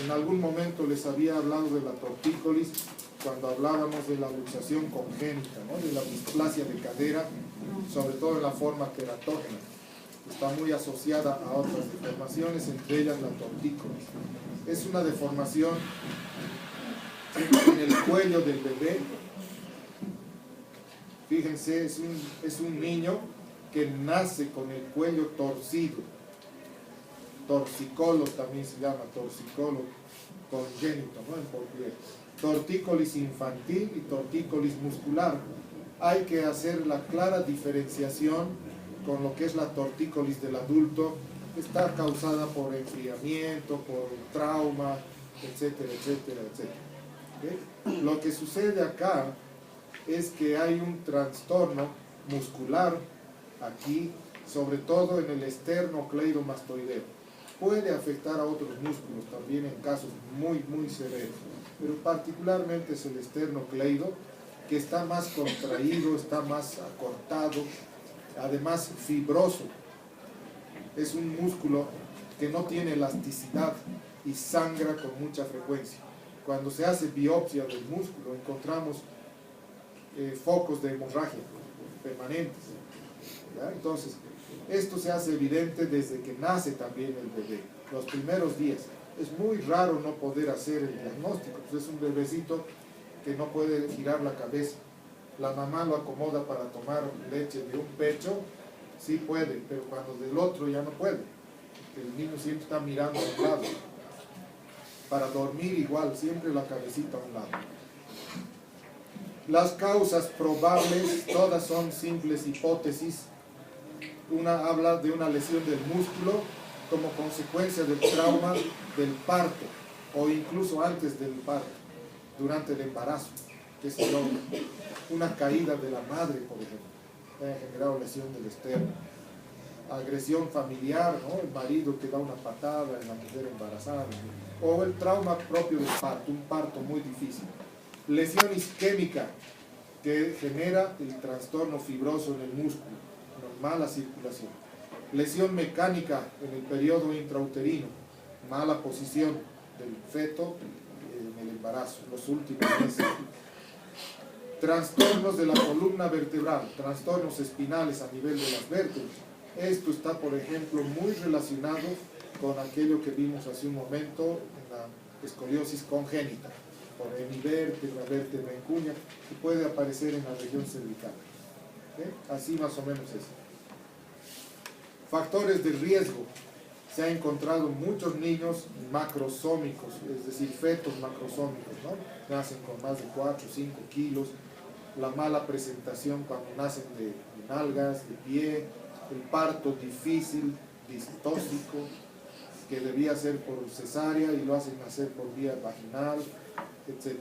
En algún momento les había hablado de la tortícolis cuando hablábamos de la luxación congénita, ¿no? De la displasia de cadera, sobre todo en la forma queratógena. Está muy asociada a otras deformaciones, entre ellas la tortícolis. Es una deformación en el cuello del bebé. Fíjense, es un niño que nace con el cuello torcido. Torsicolo también se llama, torsicolo congénito, ¿no? En portugués. Tortícolis infantil y tortícolis muscular. Hay que hacer la clara diferenciación con lo que es la tortícolis del adulto, que está causada por enfriamiento, por trauma, etcétera, etcétera, etcétera. ¿Okay? Lo que sucede acá es que hay un trastorno muscular aquí, sobre todo en el esternocleidomastoideo. Puede afectar a otros músculos también en casos muy, muy severos, pero particularmente es el esternocleido, que está más contraído, está más acortado, además fibroso. Es un músculo que no tiene elasticidad y sangra con mucha frecuencia. Cuando se hace biopsia del músculo encontramos focos de hemorragia permanentes. ¿Ya? Entonces, esto se hace evidente desde que nace también el bebé, los primeros días. Es muy raro no poder hacer el diagnóstico, pues es un bebecito que no puede girar la cabeza. La mamá lo acomoda para tomar leche de un pecho, sí puede, pero cuando del otro ya no puede. El niño siempre está mirando a un lado. Para dormir igual, siempre la cabecita a un lado. Las causas probables, todas son simples hipótesis. Una habla de una lesión del músculo como consecuencia del trauma del parto, o incluso antes del parto, durante el embarazo, que es una caída de la madre, por ejemplo, que haya generado lesión del esterno. Agresión familiar, ¿no? El marido que da una patada en la mujer embarazada, o el trauma propio del parto, un parto muy difícil. Lesión isquémica, que genera el trastorno fibroso en el músculo, mala circulación. Lesión mecánica en el periodo intrauterino, mala posición del feto en el embarazo, los últimos meses. Trastornos de la columna vertebral, trastornos espinales a nivel de las vértebras. Esto está, por ejemplo, muy relacionado con aquello que vimos hace un momento en la escoliosis congénita, por hemivértebra, vértebra en cuña, que puede aparecer en la región cervical. ¿Okay? Así más o menos es. Factores de riesgo. Se han encontrado muchos niños macrosómicos, es decir, fetos macrosómicos, ¿no? Nacen con más de 4 o 5 kilos. La mala presentación cuando nacen de nalgas, de pie, el parto difícil, distóxico, que debía ser por cesárea y lo hacen nacer por vía vaginal, etc.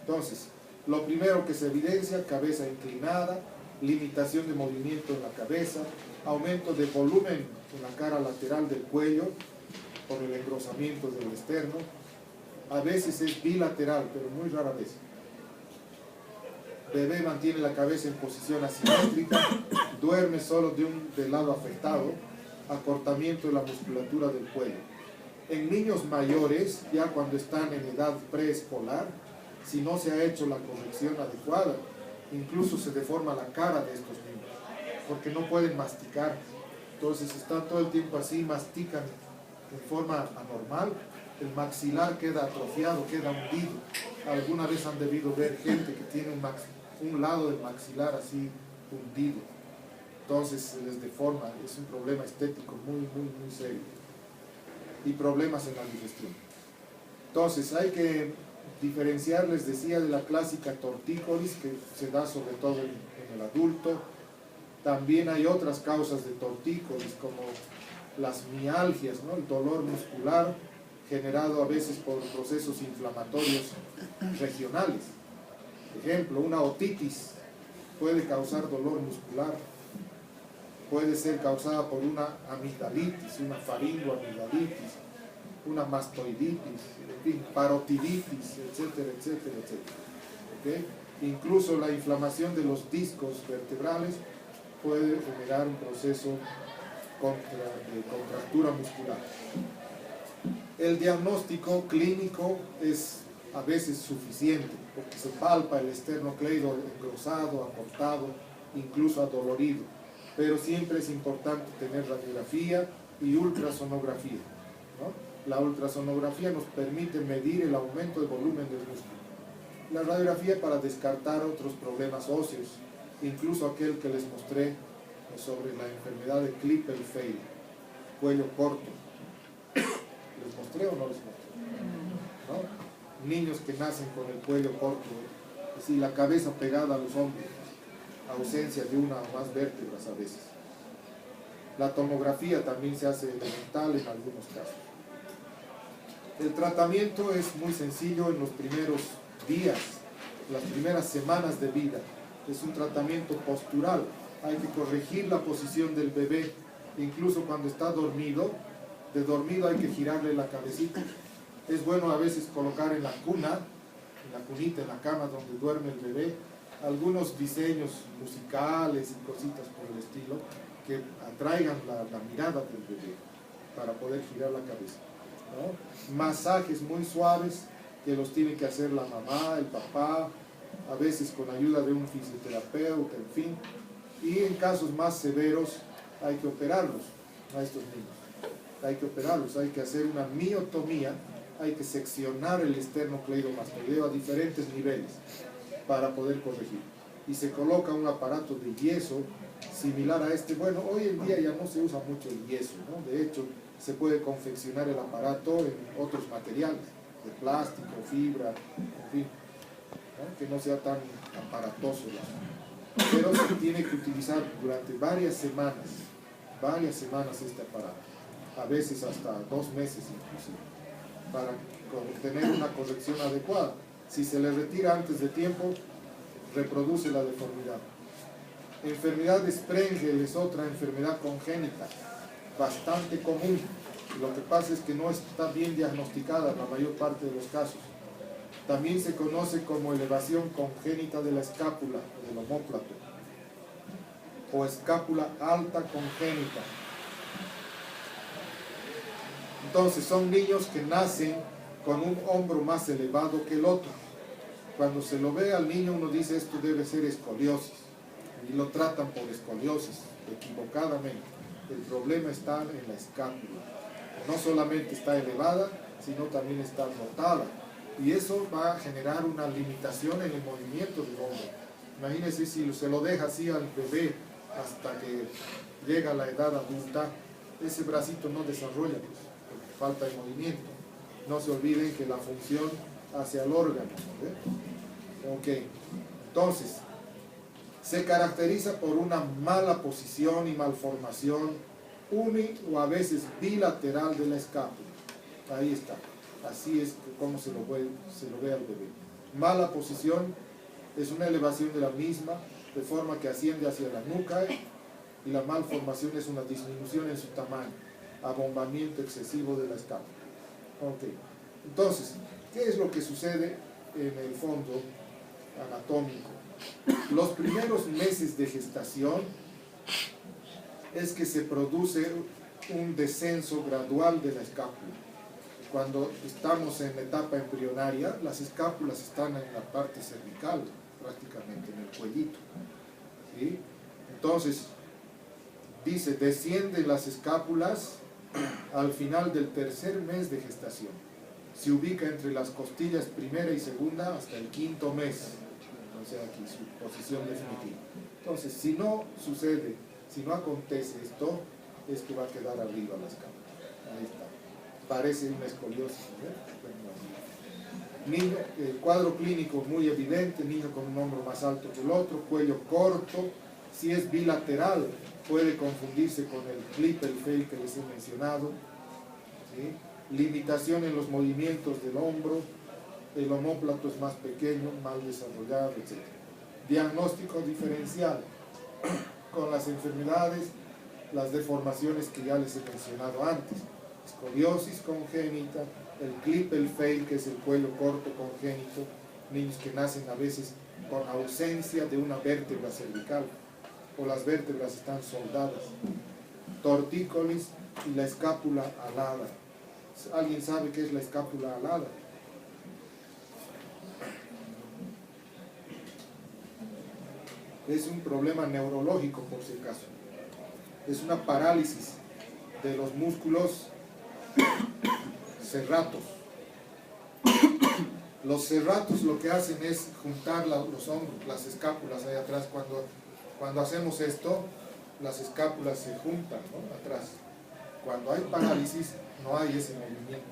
Entonces, lo primero que se evidencia, cabeza inclinada, limitación de movimiento en la cabeza, aumento de volumen en la cara lateral del cuello por el engrosamiento del esterno. A veces es bilateral, pero muy rara vez. Bebé mantiene la cabeza en posición asimétrica, duerme solo del lado afectado, acortamiento de la musculatura del cuello. En niños mayores, ya cuando están en edad preescolar, si no se ha hecho la corrección adecuada, incluso se deforma la cara de estos niños, porque no pueden masticar. Entonces están todo el tiempo así, mastican en forma anormal, el maxilar queda atrofiado, queda hundido. Alguna vez han debido ver gente que tiene un lado del maxilar así hundido. Entonces se les deforma, es un problema estético muy, muy, muy serio. Y problemas en la digestión. Entonces hay que diferenciar, les decía, de la clásica tortícolis que se da sobre todo en el adulto. También hay otras causas de tortícolis como las mialgias, ¿no? El dolor muscular generado a veces por procesos inflamatorios regionales. Por ejemplo, una otitis puede causar dolor muscular, puede ser causada por una amigdalitis, una faringoamigdalitis, una mastoiditis, en fin, parotiditis, etcétera, etcétera, etcétera. ¿Okay? Incluso la inflamación de los discos vertebrales puede generar un proceso de contractura muscular. El diagnóstico clínico es a veces suficiente, porque se palpa el esternocleido engrosado, acortado, incluso adolorido, pero siempre es importante tener radiografía y ultrasonografía, ¿no? La ultrasonografía nos permite medir el aumento de volumen del músculo. La radiografía para descartar otros problemas óseos, incluso aquel que les mostré sobre la enfermedad de Klippel-Feil, cuello corto. ¿Les mostré o no les mostré? ¿No? Niños que nacen con el cuello corto, es decir, la cabeza pegada a los hombros, ausencia de una o más vértebras a veces. La tomografía también se hace elemental en algunos casos. El tratamiento es muy sencillo en los primeros días, las primeras semanas de vida. Es un tratamiento postural. Hay que corregir la posición del bebé, incluso cuando está dormido. De dormido hay que girarle la cabecita. Es bueno a veces colocar en la cuna, en la cunita, en la cama donde duerme el bebé, algunos diseños musicales y cositas por el estilo que atraigan la mirada del bebé para poder girar la cabeza, ¿no? Masajes muy suaves que los tiene que hacer la mamá, el papá, a veces con ayuda de un fisioterapeuta, en fin. Y en casos más severos hay que operarlos a estos niños. Hay que operarlos, hay que hacer una miotomía, hay que seccionar el esternocleidomastoideo a diferentes niveles para poder corregir. Y se coloca un aparato de yeso similar a este. Bueno, hoy en día ya no se usa mucho el yeso, ¿no? De hecho, se puede confeccionar el aparato en otros materiales, de plástico, fibra, en fin, ¿no? Que no sea tan aparatoso. Pero se tiene que utilizar durante varias semanas este aparato, a veces hasta 2 meses inclusive, para tener una corrección adecuada. Si se le retira antes de tiempo, reproduce la deformidad. Enfermedad de Sprengel es otra enfermedad congénita, bastante común. Lo que pasa es que no está bien diagnosticada en la mayor parte de los casos. También se conoce como elevación congénita de la escápula, del omóplato, o escápula alta congénita. Entonces son niños que nacen con un hombro más elevado que el otro. Cuando se lo ve al niño uno dice esto debe ser escoliosis y lo tratan por escoliosis equivocadamente. El problema está en la escápula. No solamente está elevada, sino también está rotada, y eso va a generar una limitación en el movimiento del hombro. Imagínense si se lo deja así al bebé hasta que llega a la edad adulta, ese bracito no desarrolla, pues, porque falta de movimiento. No se olviden que la función hacia el órgano, ¿no? Ok, entonces se caracteriza por una mala posición y malformación o a veces bilateral de la escápula. Ahí está, así es como se lo ve al bebé. Mala posición es una elevación de la misma, de forma que asciende hacia la nuca, y la malformación es una disminución en su tamaño, abombamiento excesivo de la escápula. Ok, entonces, ¿qué es lo que sucede en el fondo anatómico? Los primeros meses de gestación es que se produce un descenso gradual de la escápula. Cuando estamos en la etapa embrionaria, las escápulas están en la parte cervical, prácticamente en el cuellito, ¿sí? Entonces, dice, descienden las escápulas al final del tercer mes de gestación. Se ubica entre las costillas primera y segunda hasta el 5.º mes. Entonces aquí su posición definitiva. Entonces, si no sucede, si no acontece esto, es que va a quedar arriba la escápula. Ahí está. Parece una escoliosis, ¿no? Niño, el cuadro clínico muy evidente, niño con un hombro más alto que el otro, cuello corto. Si es bilateral, puede confundirse con el Klippel-Feil que les he mencionado, ¿sí? Limitación en los movimientos del hombro, el omóplato es más pequeño, mal desarrollado, etc. Diagnóstico diferencial con las enfermedades, las deformaciones que ya les he mencionado antes. Escoliosis congénita, el Klippel-Feil, que es el cuello corto congénito, niños que nacen a veces con ausencia de una vértebra cervical, o las vértebras están soldadas, tortícolis y la escápula alada, ¿Alguien sabe qué es la escápula alada? Es un problema neurológico, por si acaso. Es una parálisis de los músculos serratos. Los serratos lo que hacen es juntar los hombros, las escápulas ahí atrás. Cuando hacemos esto, las escápulas se juntan, ¿no?, atrás. Cuando hay parálisis, no hay ese movimiento.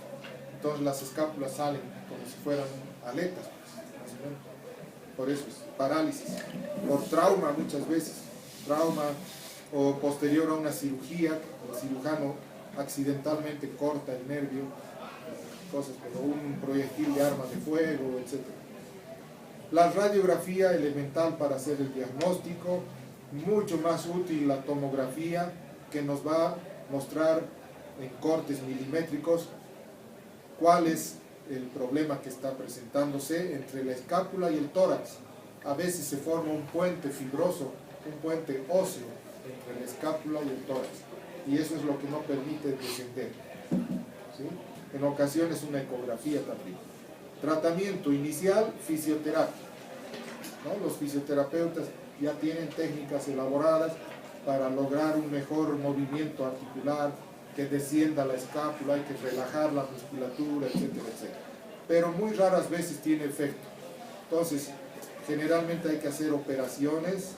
Entonces las escápulas salen como si fueran aletas, más o menos. Por eso es parálisis. Por trauma muchas veces. Trauma o posterior a una cirugía, el cirujano accidentalmente corta el nervio, cosas como un proyectil de arma de fuego, etc. La radiografía elemental para hacer el diagnóstico, mucho más útil la tomografía, que nos va a mostrar en cortes milimétricos cuál es el problema que está presentándose entre la escápula y el tórax. A veces se forma un puente fibroso, un puente óseo entre la escápula y el tórax, y eso es lo que no permite descender, ¿sí? En ocasiones una ecografía también. Tratamiento inicial, fisioterapia, ¿no? Los fisioterapeutas ya tienen técnicas elaboradas para lograr un mejor movimiento articular, que descienda la escápula, hay que relajar la musculatura, etcétera, etcétera. Pero muy raras veces tiene efecto. Entonces, generalmente hay que hacer operaciones,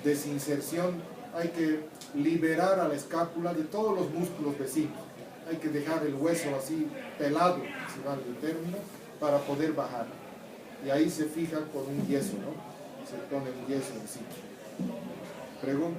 desinserción, hay que liberar a la escápula de todos los músculos vecinos. Hay que dejar el hueso así pelado, si vale el término, para poder bajar. Y ahí se fija con un yeso, ¿no? Se pone un yeso encima. Pregunta.